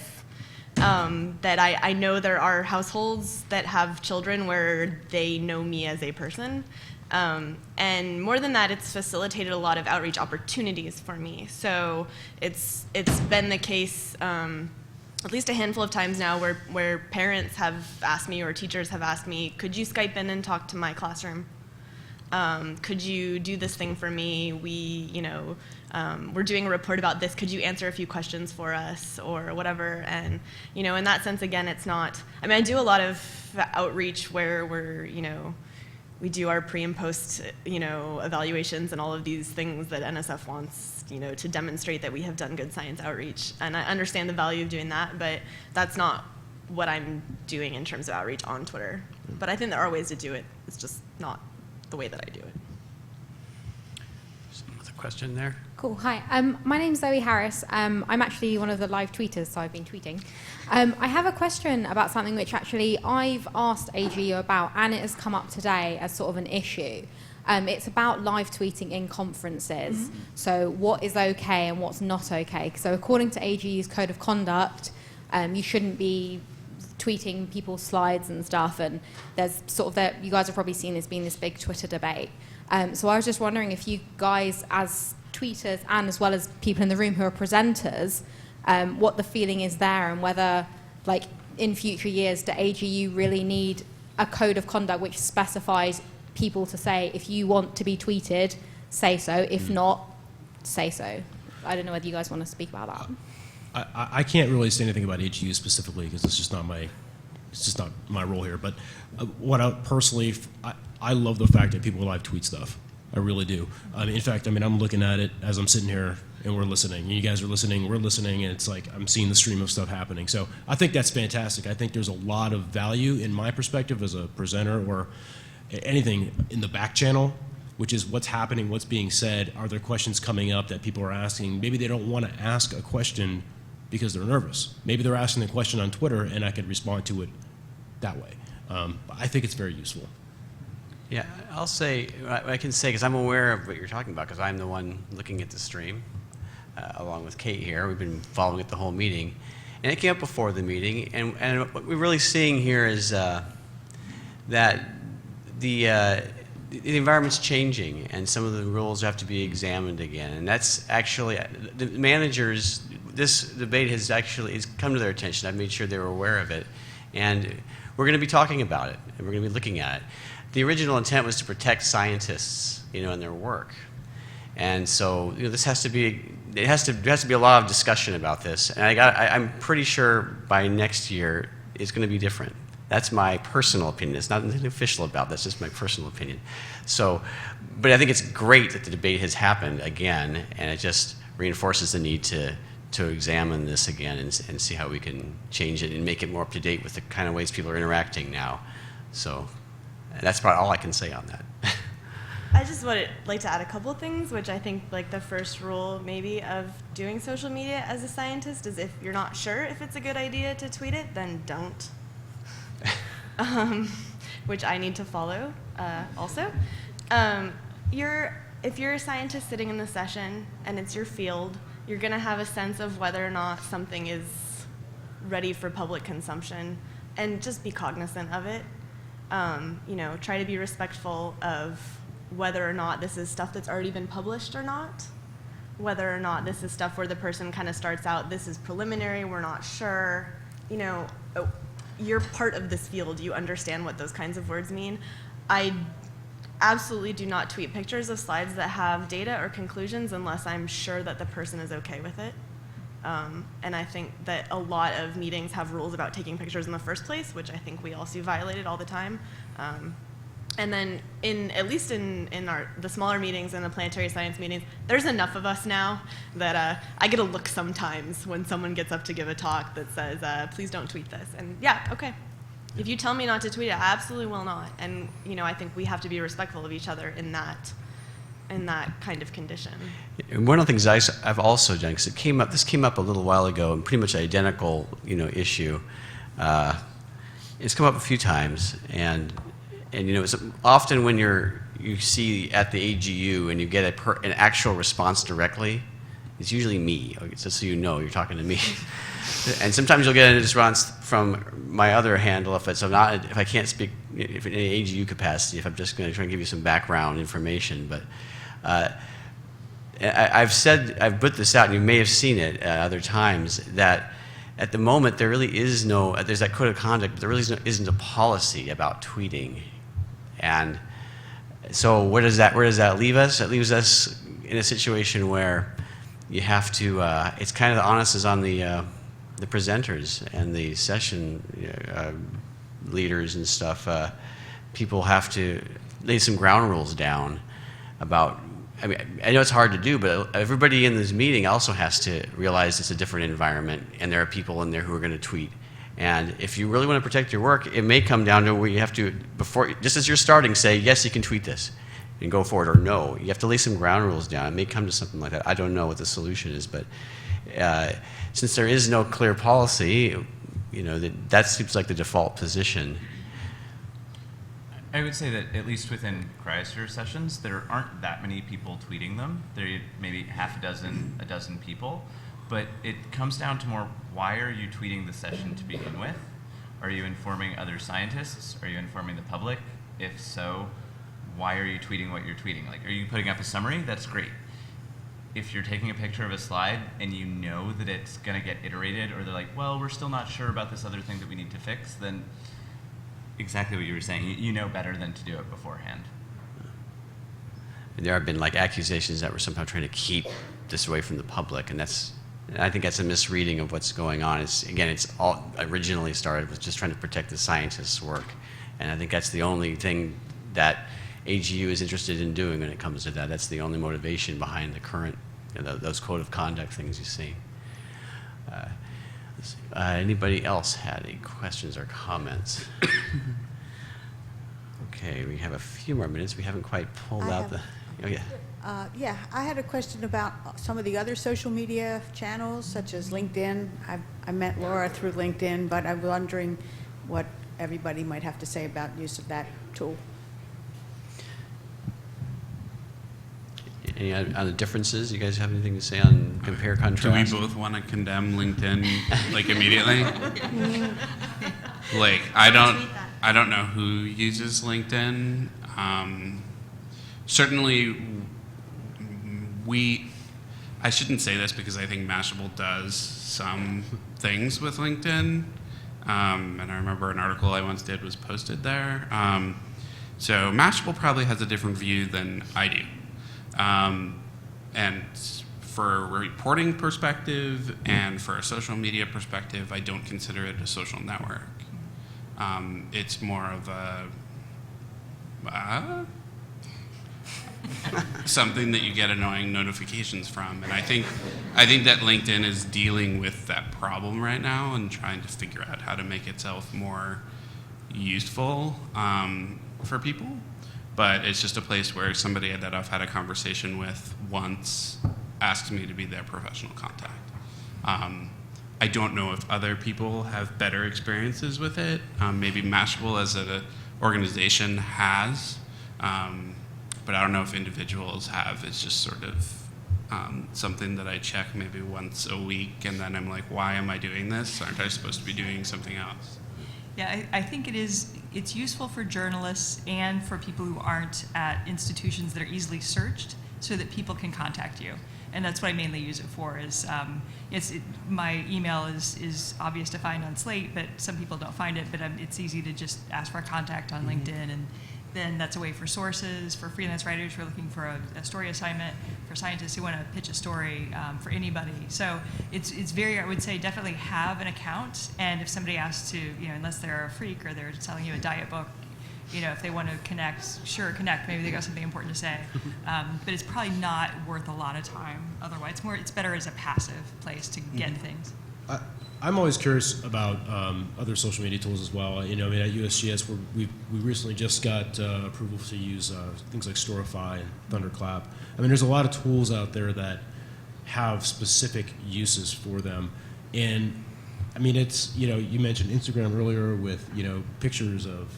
That I know there are households that have children where they know me as a person. And more than that, it's facilitated a lot of outreach opportunities for me. So it's been the case at least a handful of times now where parents have asked me or teachers have asked me, could you Skype in and talk to my classroom? Could you do this thing for me? We're doing a report about this. Could you answer a few questions for us or whatever? And, in that sense, again, it's not, I do a lot of outreach where we do our pre and post, evaluations and all of these things that NSF wants, to demonstrate that we have done good science outreach. And I understand the value of doing that, but that's not what I'm doing in terms of outreach on Twitter. But I think there are ways to do it. It's just not the way that I do it. Another question there. Cool. Hi. My name's Zoe Harris. I'm actually one of the live tweeters, so I've been tweeting. I have a question about something which actually I've asked AGU about, and it has come up today as sort of an issue. It's about live tweeting in conferences. Mm-hmm. So what is okay and what's not okay? So according to AGU's code of conduct, you shouldn't be tweeting people's slides and stuff, and there's sort of that you guys have probably seen there's been this big Twitter debate. So I was just wondering if you guys, as tweeters and as well as people in the room who are presenters, what the feeling is there, and whether, like, in future years, do AGU really need a code of conduct which specifies people to say, if you want to be tweeted, say so. If not, say so. I don't know whether you guys want to speak about that. I can't really say anything about AGU specifically because it's just not my role here. But what I personally, I love the fact that people live tweet stuff. I really do. In fact, I'm looking at it as I'm sitting here and we're listening. You guys are listening, we're listening, and it's like I'm seeing the stream of stuff happening. So I think that's fantastic. I think there's a lot of value in my perspective as a presenter or anything in the back channel, which is what's happening, what's being said. Are there questions coming up that people are asking? Maybe they don't want to ask a question because they're nervous. Maybe they're asking the question on Twitter and I could respond to it that way. I think it's very useful. Yeah, I'll say, I can say, because I'm aware of what you're talking about, because I'm the one looking at the stream, along with Kate here. We've been following it the whole meeting. And it came up before the meeting, and what we're really seeing here is that the environment's changing, and some of the rules have to be examined again. And that's actually, the managers, this debate has come to their attention. I've made sure they were aware of it. And we're going to be talking about it, and we're going to be looking at it. The original intent was to protect scientists, in their work. And so, this has to be, there has to be a lot of discussion about this. And I'm pretty sure by next year, it's going to be different. That's my personal opinion. It's not anything official about this, it's just my personal opinion. So, but I think it's great that the debate has happened again, and it just reinforces the need to examine this again and see how we can change it and make it more up to date with the kind of ways people are interacting now. So that's about all I can say on that. I just would like to add a couple of things, which I think like the first rule maybe of doing social media as a scientist is if you're not sure if it's a good idea to tweet it, then don't. Which I need to follow also. If you're a scientist sitting in the session and it's your field, you're going to have a sense of whether or not something is ready for public consumption, and just be cognizant of it. Try to be respectful of whether or not this is stuff that's already been published or not, whether or not this is stuff where the person kind of starts out, this is preliminary, we're not sure. You're part of this field, you understand what those kinds of words mean. I absolutely do not tweet pictures of slides that have data or conclusions unless I'm sure that the person is okay with it. And I think that a lot of meetings have rules about taking pictures in the first place, which I think we all see violated all the time. And then at least in the smaller meetings and the planetary science meetings, there's enough of us now that I get a look sometimes when someone gets up to give a talk that says, please don't tweet this. And yeah, okay. If you tell me not to tweet it, I absolutely will not. And I think we have to be respectful of each other in that kind of condition. And one of the things I've also done, because this came up a little while ago, and pretty much identical, issue. It's come up a few times, and it's often when you see at the AGU and you get an actual response directly, it's usually me. Just so you know, you're talking to me. And sometimes you'll get a response from my other handle if I can't speak if in any AGU capacity, if I'm just going to try and give you some background information. But I've put this out, and you may have seen it other times, that at the moment there really is there's that code of conduct, but there really isn't a policy about tweeting. And so where does that leave us? It leaves us in a situation where you have to, it's kind of the onus is on the presenters and the session leaders and stuff. People have to lay some ground rules down about, I know it's hard to do, but everybody in this meeting also has to realize it's a different environment, and there are people in there who are going to tweet. And if you really want to protect your work, it may come down to where you have to, just as you're starting, say, yes, you can tweet this, and go for it, or no. You have to lay some ground rules down. It may come to something like that. I don't know what the solution is, but since there is no clear policy, that seems like the default position. I would say that at least within cryosphere sessions, there aren't that many people tweeting them. There are maybe a dozen people. But it comes down to more, why are you tweeting the session to begin with? Are you informing other scientists? Are you informing the public? If so, why are you tweeting what you're tweeting? Like, are you putting up a summary? That's great. If you're taking a picture of a slide and you know that it's going to get iterated, or they're like, well, we're still not sure about this other thing that we need to fix, then exactly what you were saying, you know better than to do it beforehand. And there have been like accusations that we're somehow trying to keep this away from the public, and I think that's a misreading of what's going on. It's all originally started with just trying to protect the scientists' work, and I think that's the only thing that AGU is interested in doing when it comes to that. That's the only motivation behind the current, those code of conduct things you see. Anybody else had any questions or comments? Okay, we have a few more minutes. We haven't quite pulled out the. Oh yeah. Yeah, I had a question about some of the other social media channels, such as LinkedIn. I met Laura through LinkedIn, but I'm wondering what everybody might have to say about use of that tool. Any other differences? You guys have anything to say on compare, contrast? Do we both want to condemn LinkedIn like immediately? Like I don't know who uses LinkedIn. Certainly, I shouldn't say this because I think Mashable does some things with LinkedIn. And I remember an article I once did was posted there. So Mashable probably has a different view than I do. And for a reporting perspective and for a social media perspective, I don't consider it a social network. It's more of a something that you get annoying notifications from. And I think that LinkedIn is dealing with that problem right now and trying to figure out how to make itself more useful for people. But it's just a place where somebody that I've had a conversation with once asked me to be their professional contact. I don't know if other people have better experiences with it. Maybe Mashable as an organization has, but I don't know if individuals have. It's just sort of something that I check maybe once a week, and then I'm like, why am I doing this? Aren't I supposed to be doing something else? Yeah, I think it's useful for journalists and for people who aren't at institutions that are easily searched so that people can contact you. And that's what I mainly use it for is, my email is obvious to find on Slate, but some people don't find it, but it's easy to just ask for a contact on LinkedIn, and then that's a way for sources, for freelance writers who are looking for a story assignment, for scientists who want to pitch a story, for anybody. So it's very, I would say, definitely have an account, and if somebody asks to, unless they're a freak or they're selling you a diet book, if they want to connect, sure, connect. Maybe they got something important to say, but it's probably not worth a lot of time. Otherwise, it's better as a passive place to get things. I'm always curious about other social media tools as well. At USGS, we recently just got approval to use things like Storify and Thunderclap. There's a lot of tools out there that have specific uses for them, and it's you mentioned Instagram earlier with pictures of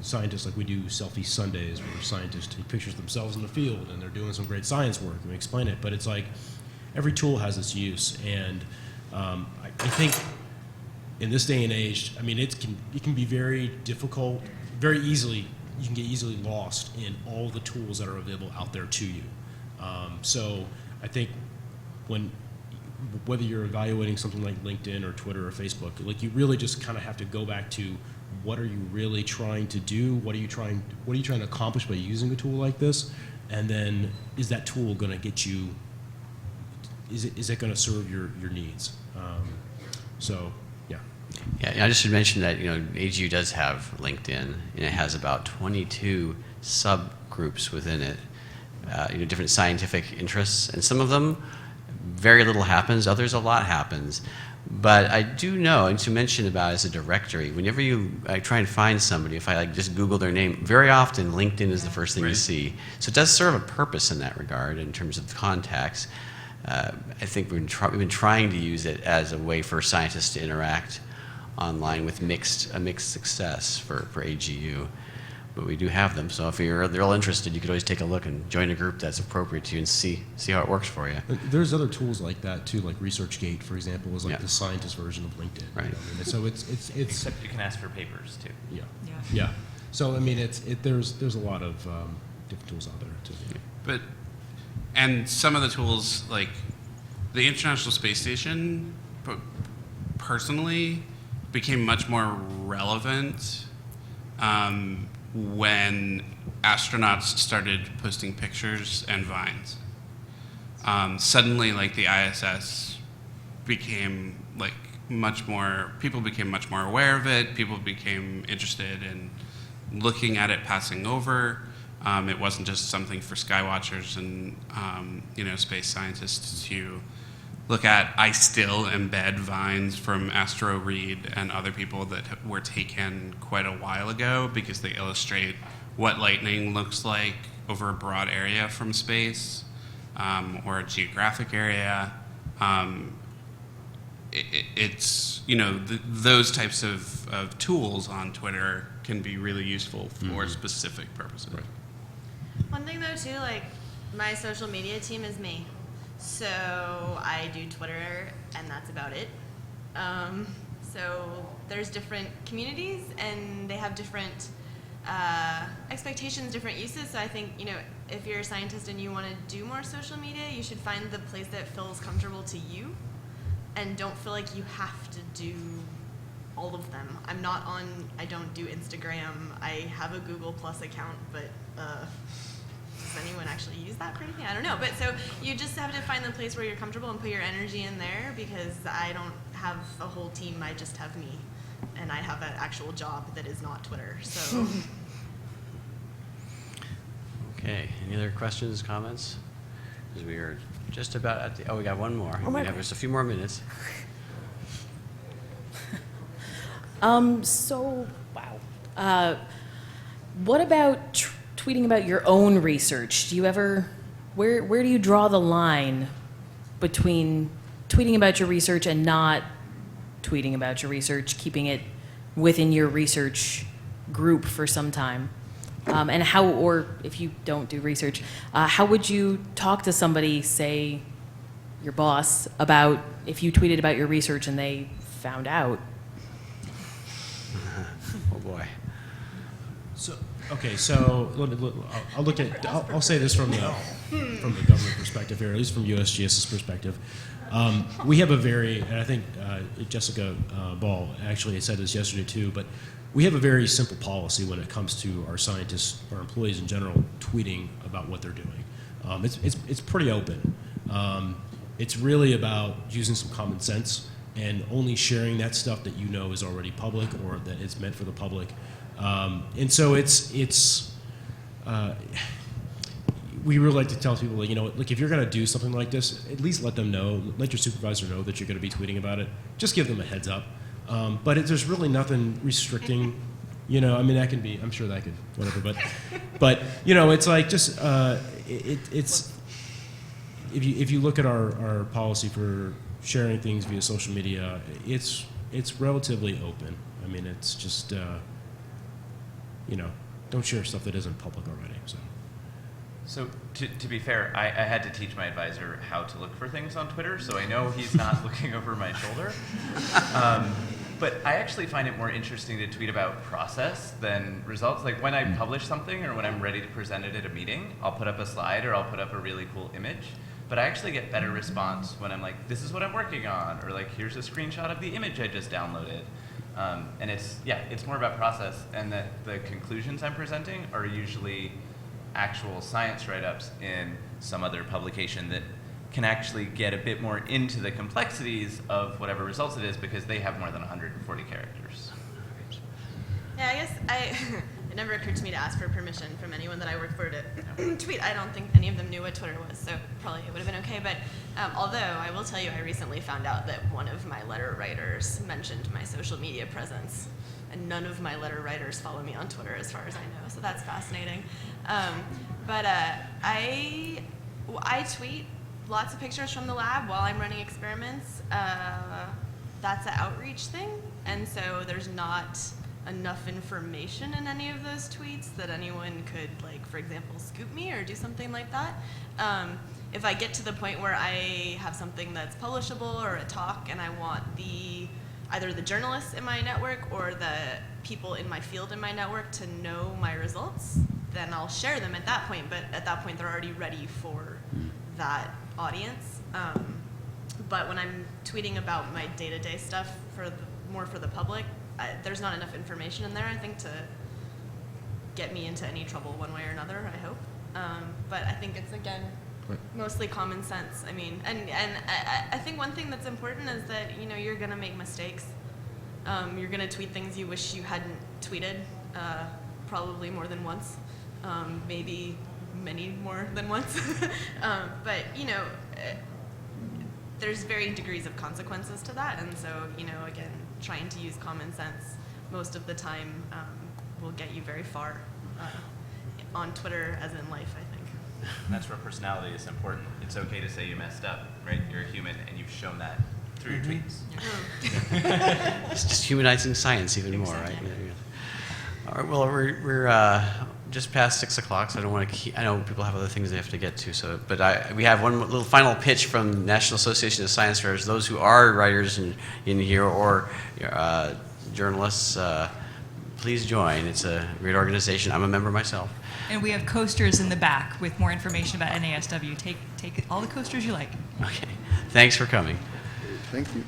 scientists, like we do Selfie Sundays where scientists take pictures of themselves in the field and they're doing some great science work and we explain it. But it's like every tool has its use, and I think in this day and age, it can be very difficult, very easily. You can get easily lost in all the tools that are available out there to you. So I think whether you're evaluating something like LinkedIn or Twitter or Facebook, like you really just kind of have to go back to what are you really trying to do? What are you trying to accomplish by using a tool like this? And then is that tool going to get you? Is it going to serve your needs? So, yeah. Yeah, I just should mention that AGU does have LinkedIn, and it has about 22 subgroups within it, different scientific interests, and some of them very little happens, others a lot happens. But I do know, and to mention about as a directory, whenever I try and find somebody, if I just Google their name, very often LinkedIn is the first thing you see. So it does serve a purpose in that regard in terms of contacts. I think we've been trying to use it as a way for scientists to interact online with a mixed success for AGU. but we do have them. So if they're all interested, you could always take a look and join a group that's appropriate to you and see how it works for you. There's other tools like that too, like ResearchGate, for example, is like Yeah. the scientist version of LinkedIn. Right. You know, I mean, so it's Except you can ask for papers too. yeah. Yeah. Yeah. So I mean, there's a lot of different tools out there too. But and some of the tools like the International Space Station, personally, became much more relevant when astronauts started posting pictures and vines. Suddenly, like the ISS became like people became much more aware of it. People became interested in looking at it passing over. It wasn't just something for skywatchers and space scientists to look at. I still embed vines from Astro Reed and other people that were taken quite a while ago because they illustrate what lightning looks like over a broad area from space or a geographic area. Those types of tools on Twitter can be really useful for specific purposes. Right. One thing though too, like my social media team is me. So I do Twitter and that's about it. So there's different communities and they have different expectations, different uses. So I think, if you're a scientist and you want to do more social media, you should find the place that feels comfortable to you and don't feel like you have to do all of them. I don't do Instagram. I have a Google Plus account, but does anyone actually use that for anything? I don't know. But so you just have to find the place where you're comfortable and put your energy in there, because I don't have a whole team. I just have me. And I have an actual job that is not Twitter. So. Okay, any other questions, comments? Because we are just about at the, we got one more. Oh my We have just a few more minutes. What about tweeting about your own research? Do you ever, where do you draw the line between tweeting about your research and not tweeting about your research, keeping it within your research group for some time? And how, or if you don't do research, how would you talk to somebody, say your boss, about if you tweeted about your research and they found out? Oh boy. I'll say this from the government perspective here, at least from USGS's perspective. We have a and I think Jessica Ball actually said this yesterday too, but we have a very simple policy when it comes to our scientists, our employees in general, tweeting about what they're doing. It's pretty open. It's really about using some common sense and only sharing that stuff that you know is already public or that it's meant for the public. And so we really like to tell people, look, if you're going to do something like this, at least let them know, let your supervisor know that you're going to be tweeting about it. Just give them a heads up. But there's really nothing restricting, that can be, I'm sure that could, whatever, but it's like just, it's, if you look at our policy for sharing things via social media, it's relatively open. I mean, it's just, don't share stuff that isn't public already, So to be fair, I had to teach my advisor how to look for things on Twitter, so I know he's not looking over my shoulder. But I actually find it more interesting to tweet about process than results. Like when I publish something or when I'm ready to present it at a meeting, I'll put up a slide or I'll put up a really cool image. But I actually get better response when I'm like, this is what I'm working on, or like, here's a screenshot of the image I just downloaded. And it's more about process, and that the conclusions I'm presenting are usually actual science write-ups in some other publication that can actually get a bit more into the complexities of whatever results it is, because they have more than 140 characters. Yeah, I guess it never occurred to me to ask for permission from anyone that I work for to tweet. I don't think any of them knew what Twitter was, so probably it would have been okay. But although I will tell you, I recently found out that one of my letter writers mentioned my social media presence, and none of my letter writers follow me on Twitter as far as I know, so that's fascinating. But I tweet lots of pictures from the lab while I'm running experiments. That's an outreach thing, and so there's not enough information in any of those tweets that anyone could, like, for example, scoop me or do something like that. If I get to the point where I have something that's publishable or a talk and I want either the journalists in my network or the people in my field in my network to know my results, then I'll share them at that point, but at that point they're already ready for that audience. But when I'm tweeting about my day-to-day stuff more for the public, there's not enough information in there, I think, to get me into any trouble one way or another, I hope. But I think it's, again, mostly common sense. I mean, and I think one thing that's important is that, you know, you're gonna make mistakes. You're gonna tweet things you wish you hadn't tweeted, probably more than once, maybe many more than once. But, you know, there's varying degrees of consequences to that, and so, you know, again, trying to use common sense most of the time will get you very far on Twitter as in life, I think. And that's where personality is important. It's okay to say you messed up, right? You're a human, and you've shown that through your tweets. It's just humanizing science even more, right? All right. Well, we're just past 6 o'clock, so I don't want to I know people have other things they have to get to. So, but we have one little final pitch from National Association of Science Fairs. Those who are writers in here or journalists, please join. It's a great organization. I'm a member myself. And we have coasters in the back with more information about NASW. Take all the coasters you like. Okay. Thanks for coming. Thank you.